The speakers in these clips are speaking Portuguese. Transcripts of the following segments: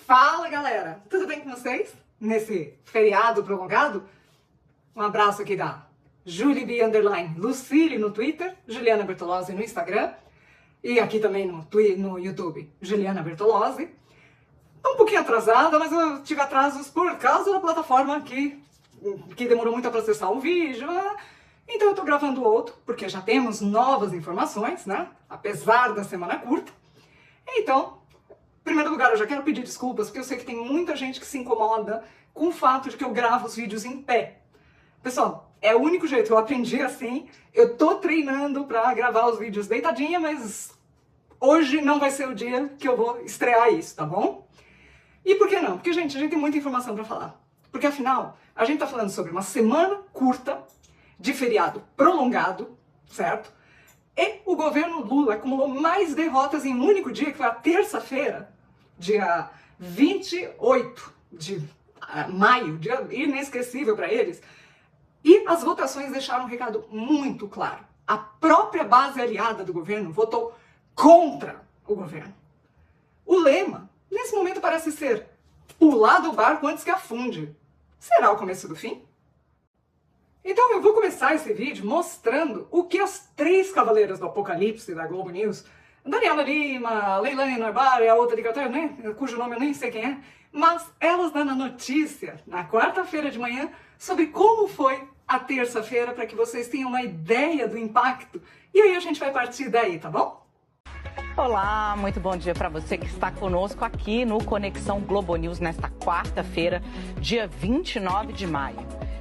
Fala, galera! Tudo bem com vocês? Nesse feriado prolongado? Um abraço aqui da JuliB_Lucille no Twitter, Juliana Bertolozzi no Instagram e aqui também no YouTube, Juliana Bertolozzi. Tô um pouquinho atrasada, mas eu tive atrasos por causa da plataforma que demorou muito a processar o vídeo. Então eu tô gravando outro, porque já temos novas informações, né? Apesar da semana curta. Então, em primeiro lugar, eu já quero pedir desculpas, porque eu sei que tem muita gente que se incomoda com o fato de que eu gravo os vídeos em pé. Pessoal, é o único jeito, eu aprendi assim, eu tô treinando pra gravar os vídeos deitadinha, mas hoje não vai ser o dia que eu vou estrear isso, tá bom? E por que não? Porque, gente, a gente tem muita informação pra falar. Porque, afinal, a gente tá falando sobre uma semana curta de feriado prolongado, certo? E o governo Lula acumulou mais derrotas em um único dia, que foi a terça-feira, dia 28 de maio, dia inesquecível para eles. E as votações deixaram um recado muito claro. A própria base aliada do governo votou contra o governo. O lema, nesse momento, parece ser pular do barco antes que afunde. Será o começo do fim? Então eu vou começar esse vídeo mostrando o que as três cavaleiras do Apocalipse da Globo News, Daniela Lima, Leilane Norbar e a outra de Catar, né, cujo nome eu nem sei quem é, mas elas dando a notícia na quarta-feira de manhã sobre como foi a terça-feira, para que vocês tenham uma ideia do impacto. E aí a gente vai partir daí, tá bom? Olá, muito bom dia para você que está conosco aqui no Conexão Globo News nesta quarta-feira, dia 29 de maio.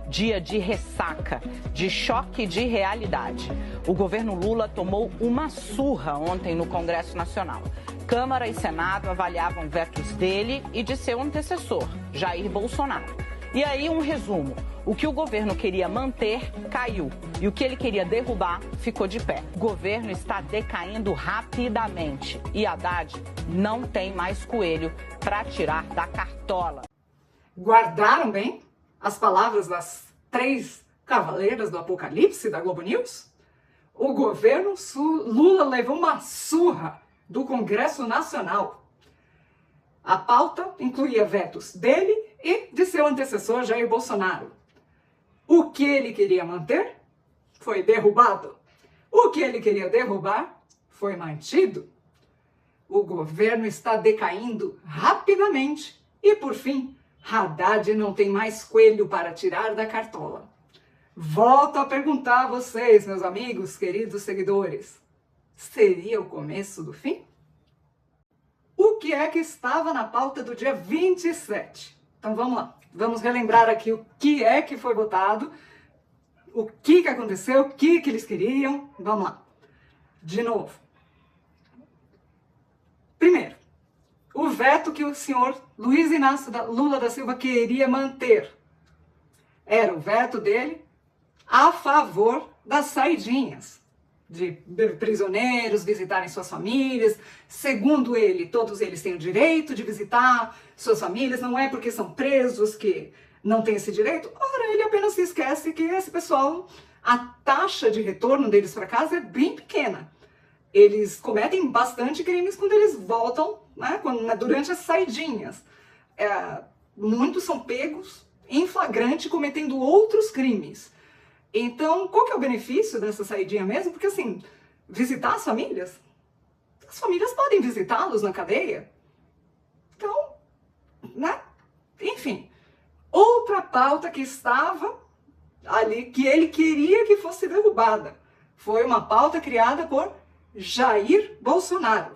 Dia de ressaca, de choque de realidade. O governo Lula tomou uma surra ontem no Congresso Nacional. Câmara e Senado avaliavam vetos dele e de seu antecessor, Jair Bolsonaro. E aí um resumo. O que o governo queria manter, caiu. E o que ele queria derrubar, ficou de pé. O governo está decaindo rapidamente. E Haddad não tem mais coelho para tirar da cartola. Guardaram bem as palavras das três cavaleiras do Apocalipse da Globo News? O governo Lula levou uma surra do Congresso Nacional. A pauta incluía vetos dele e de seu antecessor Jair Bolsonaro. O que ele queria manter foi derrubado. O que ele queria derrubar foi mantido. O governo está decaindo rapidamente e, por fim, Haddad não tem mais coelho para tirar da cartola. Volto a perguntar a vocês, meus amigos, queridos seguidores. Seria o começo do fim? O que é que estava na pauta do dia 27? Então vamos lá. Vamos relembrar aqui o que é que foi votado, o que aconteceu, o que eles queriam. Vamos lá. De novo. Primeiro, o veto que o senhor Luiz Inácio Lula da Silva queria manter era o veto dele a favor das saidinhas, de prisioneiros visitarem suas famílias. Segundo ele, todos eles têm o direito de visitar suas famílias, não é porque são presos que não têm esse direito. Ora, ele apenas se esquece que esse pessoal, a taxa de retorno deles para casa é bem pequena. Eles cometem bastante crimes quando eles voltam, né, durante as saidinhas. Muitos são pegos em flagrante cometendo outros crimes. Então, qual que é o benefício dessa saidinha mesmo? Porque, assim, visitar as famílias podem visitá-los na cadeia. Então, né? Enfim, outra pauta que estava ali, que ele queria que fosse derrubada, foi uma pauta criada por Jair Bolsonaro.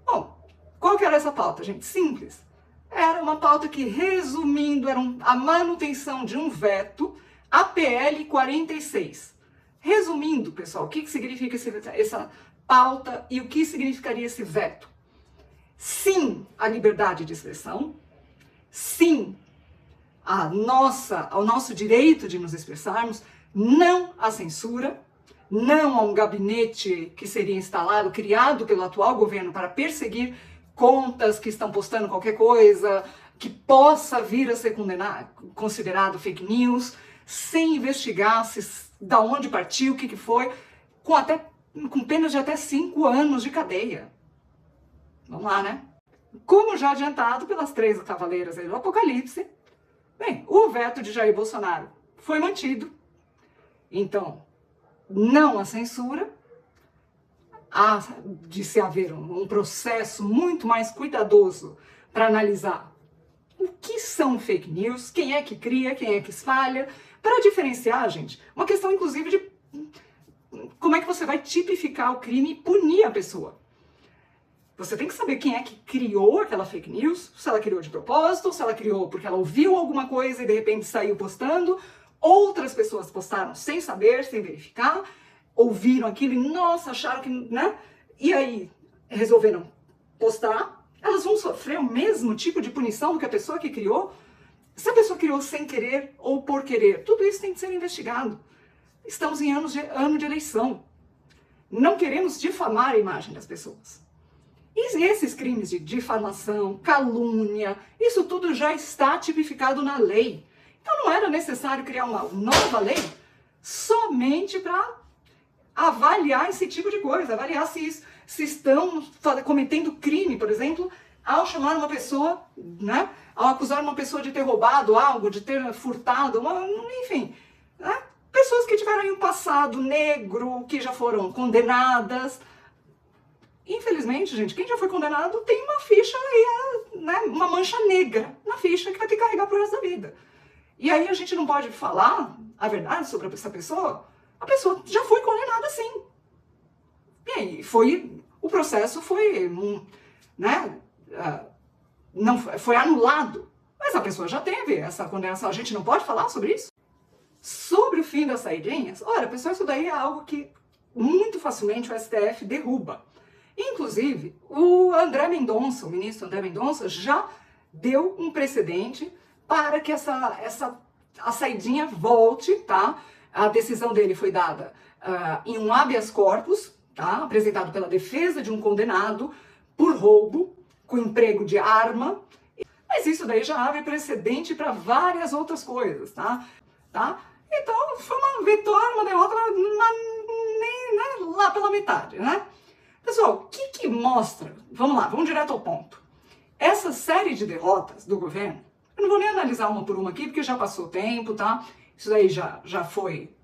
Bom, qual que era essa pauta, gente? Simples. Era uma pauta que, resumindo, era a manutenção de um veto a PL 46. Resumindo, pessoal, o que significa essa pauta e o que significaria esse veto? Sim à liberdade de expressão, sim ao nosso direito de nos expressarmos, não à censura, não a um gabinete que seria instalado, criado pelo atual governo para perseguir contas que estão postando qualquer coisa que possa vir a ser considerado fake news, sem investigar da onde partiu, o que foi, com penas de até 5 anos de cadeia. Vamos lá, né? como já adiantado pelas 3 cavaleiras aí do Apocalipse, bem, o veto de Jair Bolsonaro foi mantido. Então, não a censura, há de se haver um processo muito mais cuidadoso para analisar o que são fake news, quem é que cria, quem é que espalha, para diferenciar, gente, uma questão inclusive de como é que você vai tipificar o crime e punir a pessoa. Você tem que saber quem é que criou aquela fake news, se ela criou de propósito, se ela criou porque ela ouviu alguma coisa e de repente saiu postando. Outras pessoas postaram sem saber, sem verificar, ouviram aquilo e, nossa, acharam que, né? E aí resolveram postar. Elas vão sofrer o mesmo tipo de punição do que a pessoa que criou? Se a pessoa criou sem querer ou por querer, tudo isso tem que ser investigado. Estamos em ano de eleição. Não queremos difamar a imagem das pessoas. E esses crimes de difamação, calúnia, isso tudo já está tipificado na lei. Então não era necessário criar uma nova lei somente para avaliar esse tipo de coisa, avaliar se estão cometendo crime, por exemplo, ao chamar uma pessoa, né, ao acusar uma pessoa de ter roubado algo, de ter furtado, enfim, né, pessoas que tiveram aí um passado negro, que já foram condenadas. Infelizmente, gente, quem já foi condenado tem uma ficha aí, né, uma mancha negra na ficha que vai ter que carregar pro resto da vida. E aí a gente não pode falar a verdade sobre essa pessoa. A pessoa já foi condenada sim. E aí o processo foi, né, não foi anulado. Mas a pessoa já teve essa condenação. A gente não pode falar sobre isso? Sobre o fim das saidinhas, olha, pessoal, isso daí é algo que muito facilmente o STF derruba. Inclusive, o ministro André Mendonça, já deu um precedente para que a saidinha volte, tá? A decisão dele foi dada em um habeas corpus, tá? Apresentado pela defesa de um condenado por roubo com emprego de arma. Mas isso daí já abre precedente para várias outras coisas, tá? Então, foi uma vitória, uma derrota lá pela metade, né? Pessoal, o que mostra? Vamos lá, vamos direto ao ponto. Essa série de derrotas do governo, eu não vou nem analisar uma por uma aqui, porque já passou tempo, tá? Isso daí já foi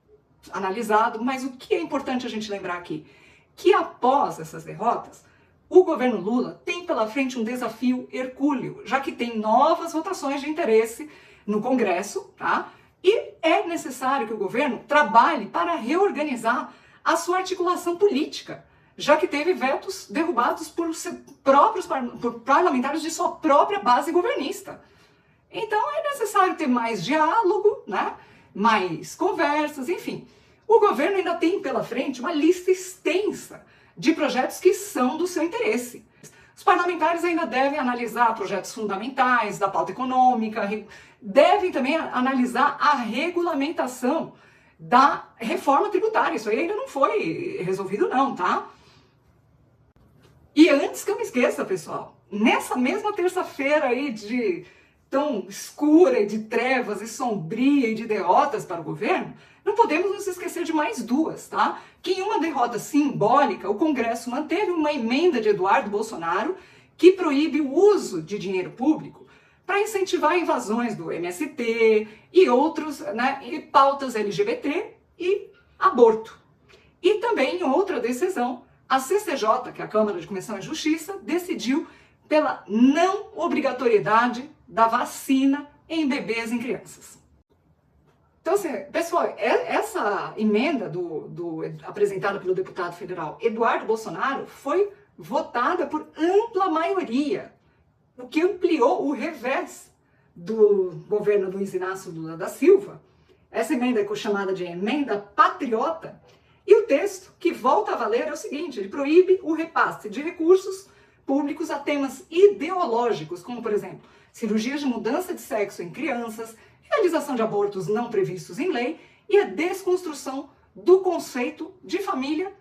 analisado, mas o que é importante a gente lembrar aqui? Que após essas derrotas, o governo Lula tem pela frente um desafio hercúleo, já que tem novas votações de interesse no Congresso, tá? E é necessário que o governo trabalhe para reorganizar a sua articulação política, já que teve vetos derrubados por parlamentares de sua própria base governista. Então é necessário ter mais diálogo, né? Mais conversas, enfim. O governo ainda tem pela frente uma lista extensa de projetos que são do seu interesse. Os parlamentares ainda devem analisar projetos fundamentais da pauta econômica, devem também analisar a regulamentação da reforma tributária. Isso aí ainda não foi resolvido não, tá? E antes que eu me esqueça, pessoal, nessa mesma terça-feira aí tão escura e de trevas e sombria e de derrotas para o governo, não podemos nos esquecer de mais duas, tá? Que em uma derrota simbólica, o Congresso manteve uma emenda de Eduardo Bolsonaro que proíbe o uso de dinheiro público para incentivar invasões do MST e outros, né, e pautas LGBT e aborto. E também em outra decisão, a CCJ, que é a Câmara de Constituição e Justiça, decidiu pela não obrigatoriedade da vacina em bebês e em crianças. Então, assim, pessoal, essa emenda apresentada pelo deputado federal Eduardo Bolsonaro foi votada por ampla maioria, o que ampliou o revés do governo Luiz Inácio Lula da Silva. Essa emenda é chamada de emenda patriota, e o texto que volta a valer é o seguinte: ele proíbe o repasse de recursos públicos a temas ideológicos, como, por exemplo, cirurgias de mudança de sexo em crianças, realização de abortos não previstos em lei e a desconstrução do conceito de família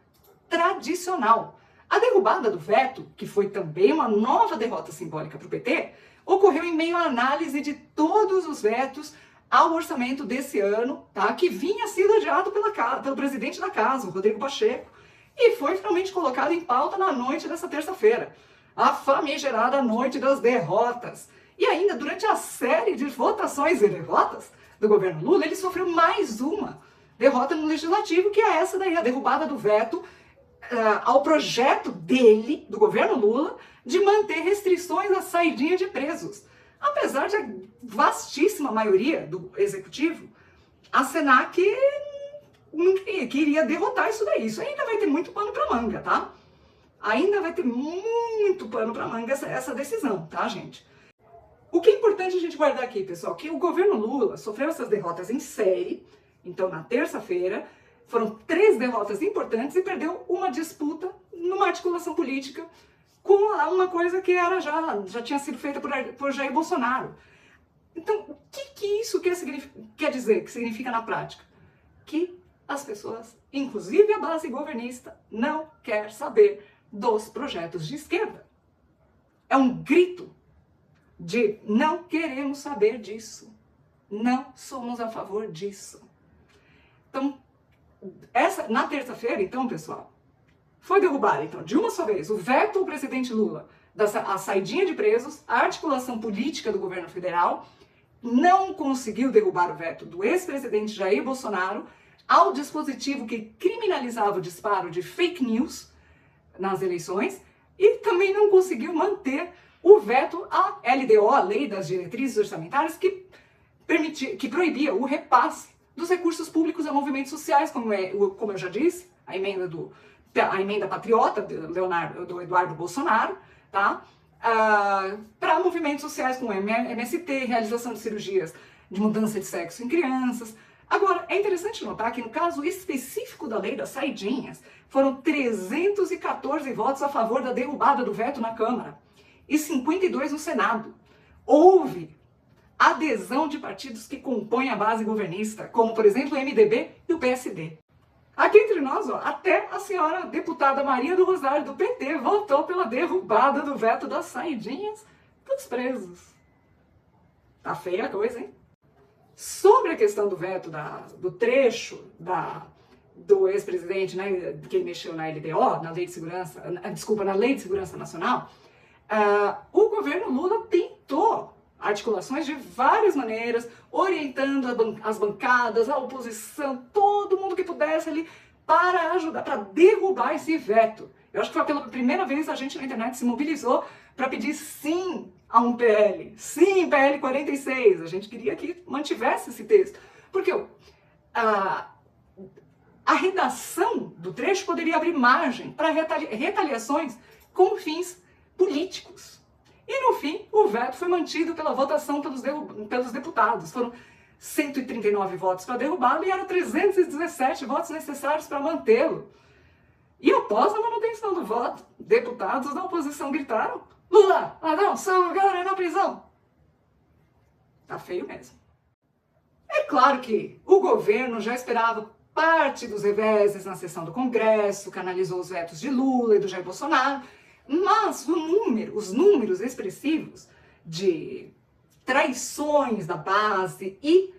tradicional. A derrubada do veto, que foi também uma nova derrota simbólica para o PT, ocorreu em meio à análise de todos os vetos ao orçamento desse ano, tá? Que vinha sido adiado pelo presidente da casa, o Rodrigo Pacheco, e foi finalmente colocado em pauta na noite dessa terça-feira. a famigerada noite das derrotas. E ainda, durante a série de votações e derrotas do governo Lula, ele sofreu mais uma derrota no Legislativo, que é essa daí, a derrubada do veto ao projeto dele, do governo Lula, de manter restrições à saidinha de presos. Apesar de a vastíssima maioria do Executivo acenar que iria derrotar isso daí. Isso ainda vai ter muito pano para manga, tá? Ainda vai ter muito pano para manga essa decisão, tá, gente? O que é importante a gente guardar aqui, pessoal, que o governo Lula sofreu essas derrotas em série. Então, na terça-feira, foram 3 derrotas importantes e perdeu uma disputa numa articulação política com uma coisa que já tinha sido feita por Jair Bolsonaro. Então, o que isso quer dizer, que significa na prática? Que as pessoas, inclusive a base governista, não quer saber dos projetos de esquerda. É um grito de não queremos saber disso. Não somos a favor disso. Então, na terça-feira, então, pessoal, foi derrubado, então, de uma só vez, o veto ao presidente Lula, a saidinha de presos, a articulação política do governo federal, não conseguiu derrubar o veto do ex-presidente Jair Bolsonaro ao dispositivo que criminalizava o disparo de fake news nas eleições e também não conseguiu manter o veto à LDO, a Lei das Diretrizes Orçamentárias, que proibia o repasse dos recursos públicos a movimentos sociais, como eu já disse, a emenda patriota do Eduardo Bolsonaro, tá? Para movimentos sociais como MST, realização de cirurgias de mudança de sexo em crianças. Agora, é interessante notar que no caso específico da lei das saidinhas, foram 314 votos a favor da derrubada do veto na Câmara e 52 no Senado. Houve adesão de partidos que compõem a base governista, como, por exemplo, o MDB e o PSD. Aqui entre nós, ó, até a senhora deputada Maria do Rosário, do PT, votou pela derrubada do veto das saidinhas dos presos. Tá feia a coisa, hein? Sobre a questão do veto do trecho do ex-presidente, né, que ele mexeu na LDO, na Lei de Segurança Nacional, o governo Lula tentou articulações de várias maneiras, orientando as bancadas, a oposição, todo mundo que pudesse ali, para ajudar, para derrubar esse veto. Eu acho que foi pela primeira vez a gente na internet se mobilizou para pedir sim a um PL. Sim, PL 46. A gente queria que mantivesse esse texto. Porque a redação do trecho poderia abrir margem para retaliações com fins políticos. E, no fim, o veto foi mantido pela votação pelos deputados. Foram 139 votos para derrubá-lo e eram 317 votos necessários para mantê-lo. E após a manutenção do voto, deputados da oposição gritaram: Lula, ladrão, seu lugar é na prisão. Tá feio mesmo. É claro que o governo já esperava parte dos reveses na sessão do Congresso, que analisou os vetos de Lula e do Jair Bolsonaro, mas os números expressivos de traições da base e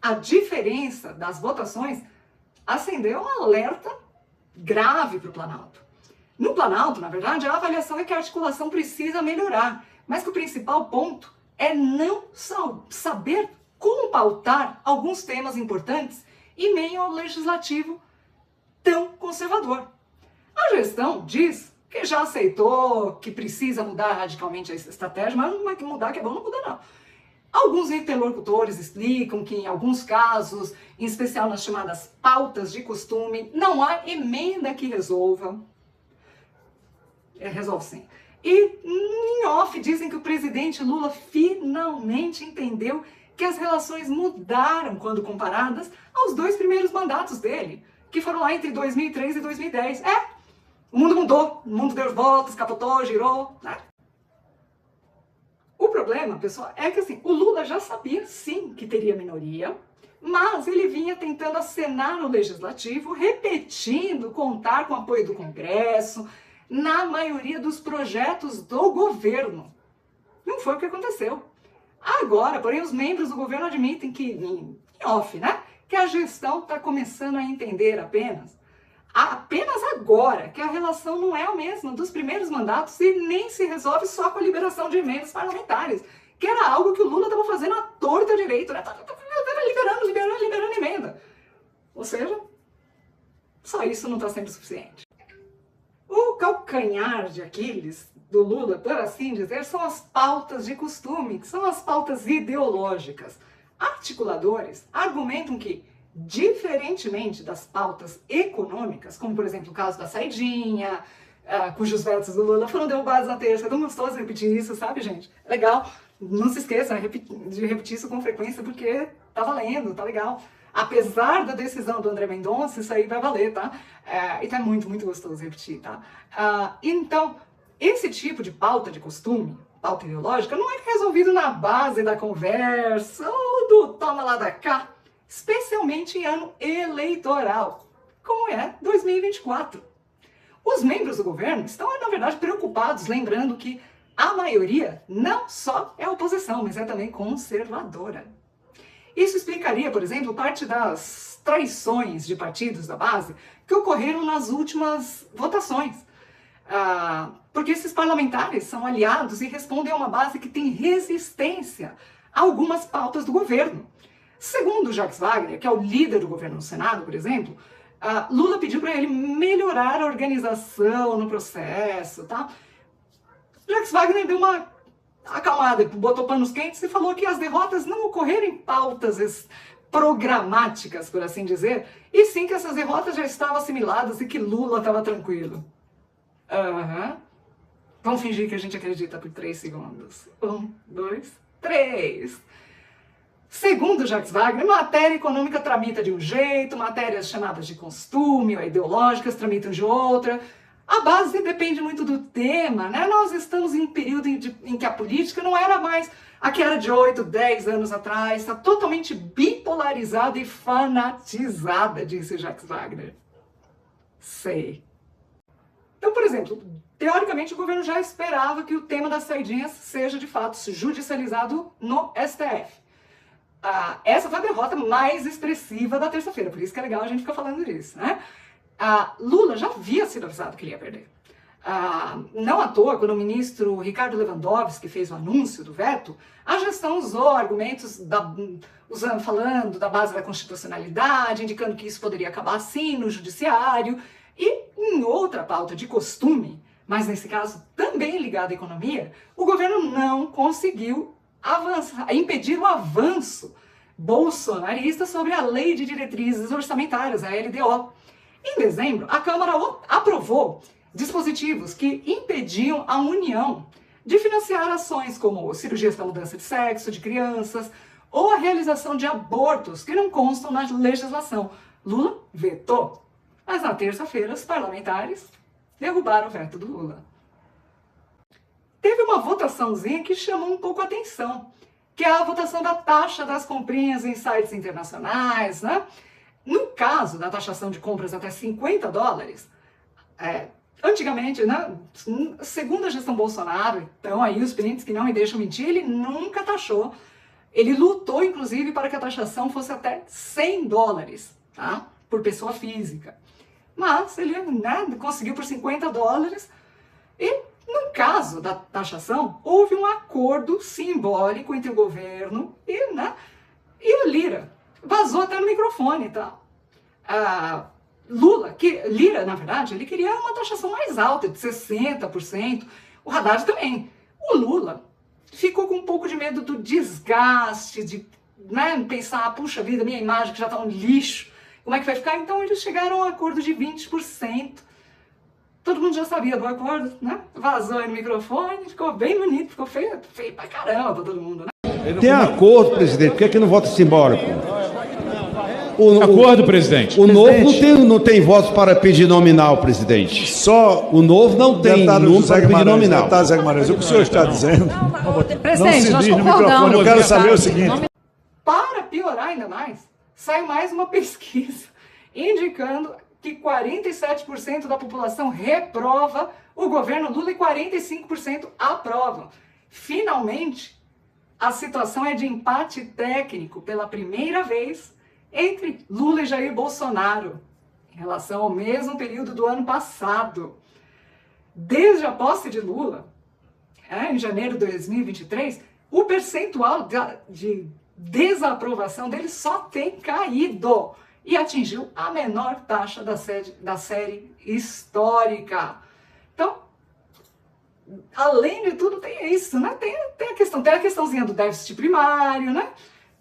a diferença das votações acendeu um alerta grave para o Planalto. No Planalto, na verdade, a avaliação é que a articulação precisa melhorar, mas que o principal ponto é não saber como pautar alguns temas importantes em meio ao legislativo tão conservador. A gestão diz que já aceitou que precisa mudar radicalmente a estratégia, mas não é que mudar que é bom, não muda não. Alguns interlocutores explicam que em alguns casos, em especial nas chamadas pautas de costume, não há emenda que resolva. Resolve sim. E em off dizem que o presidente Lula finalmente entendeu que as relações mudaram quando comparadas aos 2 primeiros mandatos dele, que foram lá entre 2003 e 2010. O mundo mudou, o mundo deu voltas, capotou, girou, né? O problema, pessoal, é que assim, o Lula já sabia sim que teria minoria, mas ele vinha tentando acenar no legislativo, repetindo contar com o apoio do Congresso na maioria dos projetos do governo. Não foi o que aconteceu. Agora, porém, os membros do governo admitem que, em off, né, que a gestão está começando a entender apenas apenas agora que a relação não é a mesma dos primeiros mandatos e nem se resolve só com a liberação de emendas parlamentares, que era algo que o Lula estava fazendo à torta direito, né? Estava liberando emenda. Ou seja, só isso não está sendo suficiente. O calcanhar de Aquiles do Lula, por assim dizer, são as pautas de costume, que são as pautas ideológicas. Articuladores argumentam que, diferentemente das pautas econômicas, como por exemplo o caso da saidinha, cujos vetos do Lula foram derrubados na terça, é tão gostoso repetir isso, sabe, gente? É legal, não se esqueça de repetir isso com frequência, porque tá valendo, tá legal. Apesar da decisão do André Mendonça, isso aí vai valer, tá? Então é muito, muito gostoso repetir, tá? Então, esse tipo de pauta de costume, pauta ideológica, não é resolvido na base da conversa ou do toma lá da cá, especialmente em ano eleitoral, como é 2024. Os membros do governo estão, na verdade, preocupados, lembrando que a maioria não só é oposição, mas é também conservadora. Isso explicaria, por exemplo, parte das traições de partidos da base que ocorreram nas últimas votações. Porque esses parlamentares são aliados e respondem a uma base que tem resistência a algumas pautas do governo. Segundo Jacques Wagner, que é o líder do governo no Senado, por exemplo, Lula pediu para ele melhorar a organização no processo, tá? Jacques Wagner deu uma acalmada, botou panos quentes e falou que as derrotas não ocorreram em pautas programáticas, por assim dizer, e sim que essas derrotas já estavam assimiladas e que Lula estava tranquilo. Vamos fingir que a gente acredita por 3 segundos. 1, 2, 3. Segundo Jacques Wagner, matéria econômica tramita de um jeito, matérias chamadas de costume ou ideológicas tramitam de outra. A base depende muito do tema, né? Nós estamos em um período em que a política não era mais a que era de 8, 10 anos atrás, está totalmente bipolarizada e fanatizada, disse Jacques Wagner. Sei. Então, por exemplo, teoricamente o governo já esperava que o tema das saidinhas seja de fato judicializado no STF. Essa foi a derrota mais expressiva da terça-feira, por isso que é legal a gente ficar falando disso, né? Lula já havia sido avisado que ele ia perder. Não à toa, quando o ministro Ricardo Lewandowski fez o anúncio do veto, a gestão usou argumentos falando da base da constitucionalidade, indicando que isso poderia acabar assim no judiciário, e em outra pauta de costume, mas nesse caso também ligada à economia, o governo não conseguiu impedir o avanço bolsonarista sobre a Lei de Diretrizes Orçamentárias, a LDO. Em dezembro, a Câmara aprovou dispositivos que impediam a União de financiar ações como cirurgias para mudança de sexo de crianças ou a realização de abortos que não constam na legislação. Lula vetou. Mas na terça-feira, os parlamentares derrubaram o veto do Lula. Teve uma votaçãozinha que chamou um pouco a atenção, que é a votação da taxa das comprinhas em sites internacionais, né? No caso da taxação de compras até $50, antigamente, né, segundo a gestão Bolsonaro, então aí os prints que não me deixam mentir, ele nunca taxou. Ele lutou, inclusive, para que a taxação fosse até $100, tá? Por pessoa física. Mas ele, né, conseguiu por $50 e, no caso da taxação, houve um acordo simbólico entre o governo e o Lira. Vazou até no microfone, tá? Lira, na verdade, ele queria uma taxação mais alta, de 60%. O Haddad também. O Lula ficou com um pouco de medo do desgaste, de pensar, puxa vida, minha imagem que já está um lixo, como é que vai ficar? Então eles chegaram a um acordo de 20%. Todo mundo já sabia do acordo, né? Vazou aí no microfone, ficou bem bonito, ficou feio pra caramba pra todo mundo, né? Tem acordo, presidente, por que é que não vota simbólico? Acordo, presidente. O novo não tem votos para pedir nominal, presidente. Só o novo não tem número para pedir nominal. Deputado Zé Guimarães, o que o senhor está dizendo? Presidente, não se diz no microfone. Eu quero saber o seguinte. Para piorar ainda mais, saiu mais uma pesquisa indicando que 47% da população reprova o governo Lula e 45% aprovam. Finalmente, a situação é de empate técnico pela primeira vez entre Lula e Jair Bolsonaro. em relação ao mesmo período do ano passado. Desde a posse de Lula, em janeiro de 2023, o percentual de desaprovação dele só tem caído e atingiu a menor taxa da série histórica. Então, além de tudo, tem isso, né? Tem a questãozinha do déficit primário, né?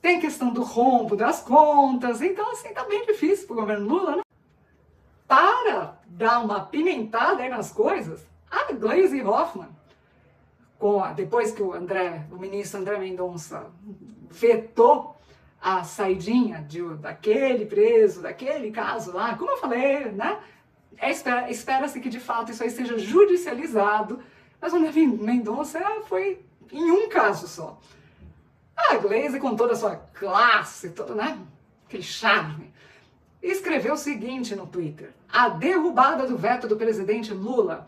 Tem a questão do rombo das contas. Então, assim, tá bem difícil pro governo Lula, né? Para dar uma pimentada aí nas coisas, a Gleisi Hoffmann, depois que o ministro André Mendonça vetou a saidinha daquele preso, daquele caso lá, como eu falei, né? Espera-se que de fato isso aí seja judicializado, mas o André Mendonça foi em um caso só. A Gleisi, com toda a sua classe, né? Aquele charme, escreveu o seguinte no Twitter: a derrubada do veto do presidente Lula,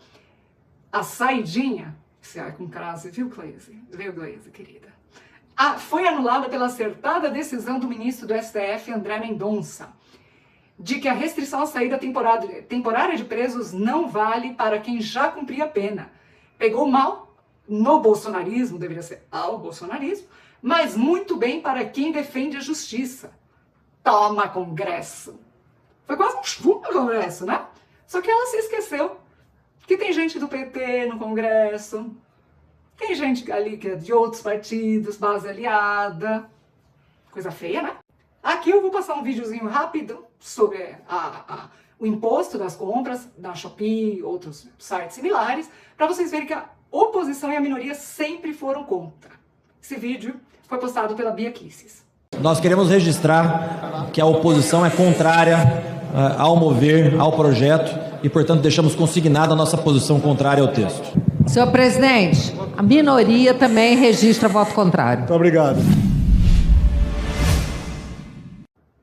a saidinha, se é com crase, viu, Gleisi? Viu, Gleisi, querida? Foi anulada pela acertada decisão do ministro do STF, André Mendonça, de que a restrição à saída temporária de presos não vale para quem já cumpria a pena. Pegou mal no bolsonarismo, deveria ser ao bolsonarismo, mas muito bem para quem defende a justiça. Toma, Congresso! Foi quase um chumbo no Congresso, né? Só que ela se esqueceu que tem gente do PT no Congresso, tem gente ali que é de outros partidos, base aliada, coisa feia, né? Aqui eu vou passar um videozinho rápido sobre o imposto das compras da Shopee e outros sites similares, para vocês verem que a oposição e a minoria sempre foram contra. Esse vídeo foi postado pela Bia Kicis. Nós queremos registrar que a oposição é contrária ao mover, ao projeto, e, portanto, deixamos consignada a nossa posição contrária ao texto. Senhor presidente, a minoria também registra voto contrário. Muito obrigado.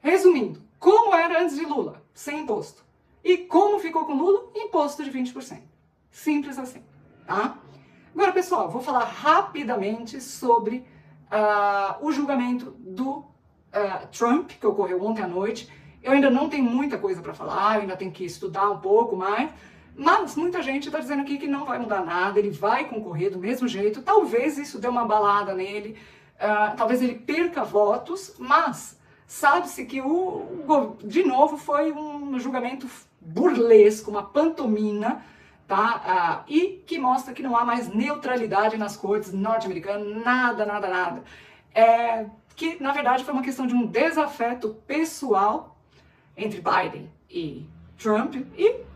Resumindo, como era antes de Lula? Sem imposto. E como ficou com Lula? Imposto de 20%. Simples assim, tá? Agora, pessoal, vou falar rapidamente sobre o julgamento do Trump, que ocorreu ontem à noite. Eu ainda não tenho muita coisa para falar, eu ainda tenho que estudar um pouco mais, mas muita gente está dizendo aqui que não vai mudar nada, ele vai concorrer do mesmo jeito, talvez isso dê uma balada nele, talvez ele perca votos, mas sabe-se que de novo foi um julgamento burlesco, uma pantomima, tá? E que mostra que não há mais neutralidade nas cortes norte-americanas, nada. Que na verdade foi uma questão de um desafeto pessoal entre Biden e Trump, e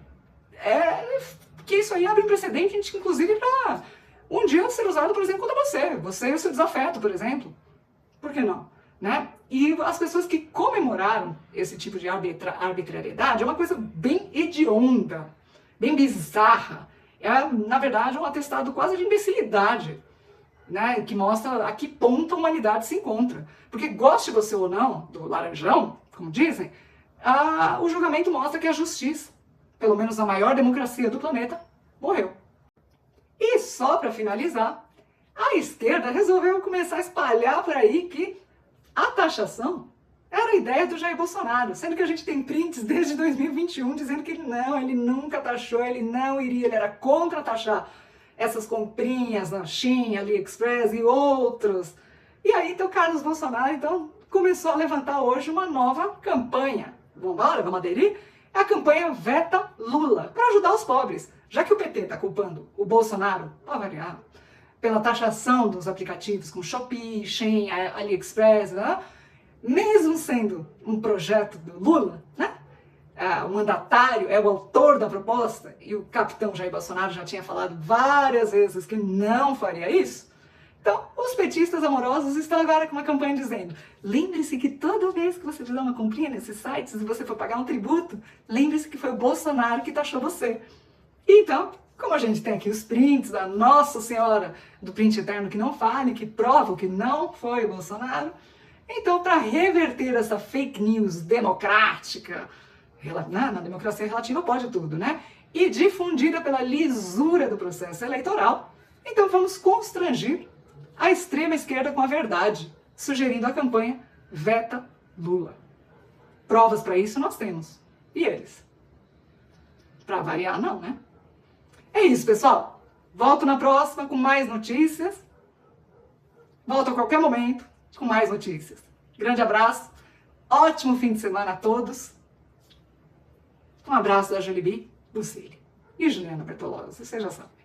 que isso aí abre um precedente, inclusive, para um dia ser usado, por exemplo, contra você e o seu desafeto, por exemplo. Por que não? Né? E as pessoas que comemoraram esse tipo de arbitrariedade é uma coisa bem hedionda, bem bizarra. Na verdade, um atestado quase de imbecilidade, né? Que mostra a que ponto a humanidade se encontra. Porque goste você ou não do laranjão, como dizem, o julgamento mostra que a justiça, pelo menos a maior democracia do planeta, morreu. E só para finalizar, a esquerda resolveu começar a espalhar por aí que a taxação era a ideia do Jair Bolsonaro, sendo que a gente tem prints desde 2021 dizendo que ele nunca taxou, ele não iria, ele era contra taxar essas comprinhas na Shein, AliExpress e outros. E aí, então, Carlos Bolsonaro, começou a levantar hoje uma nova campanha. Vamos aderir? É a campanha Veta Lula, para ajudar os pobres. Já que o PT está culpando o Bolsonaro, para variar, pela taxação dos aplicativos como Shopee, Shein, AliExpress, né? Mesmo sendo um projeto do Lula, né? O mandatário é o autor da proposta, e o capitão Jair Bolsonaro já tinha falado várias vezes que não faria isso. Então, os petistas amorosos estão agora com uma campanha dizendo: lembre-se que toda vez que você fizer uma comprinha nesses sites e você for pagar um tributo, lembre-se que foi o Bolsonaro que taxou você. Então, como a gente tem aqui os prints da Nossa Senhora do print eterno que não falha, que provam que não foi o Bolsonaro, então, para reverter essa fake news democrática, na democracia relativa pode tudo, né? E difundida pela lisura do processo eleitoral, então vamos constrangir a extrema esquerda com a verdade, sugerindo a campanha Veta Lula. Provas para isso nós temos. E eles? Para variar, não, né? É isso, pessoal. Volto na próxima com mais notícias. Volto a qualquer momento com mais notícias. Grande abraço. Ótimo fim de semana a todos. Um abraço da Julibi Lucili e Juliana Bertolozzi, você já sabe.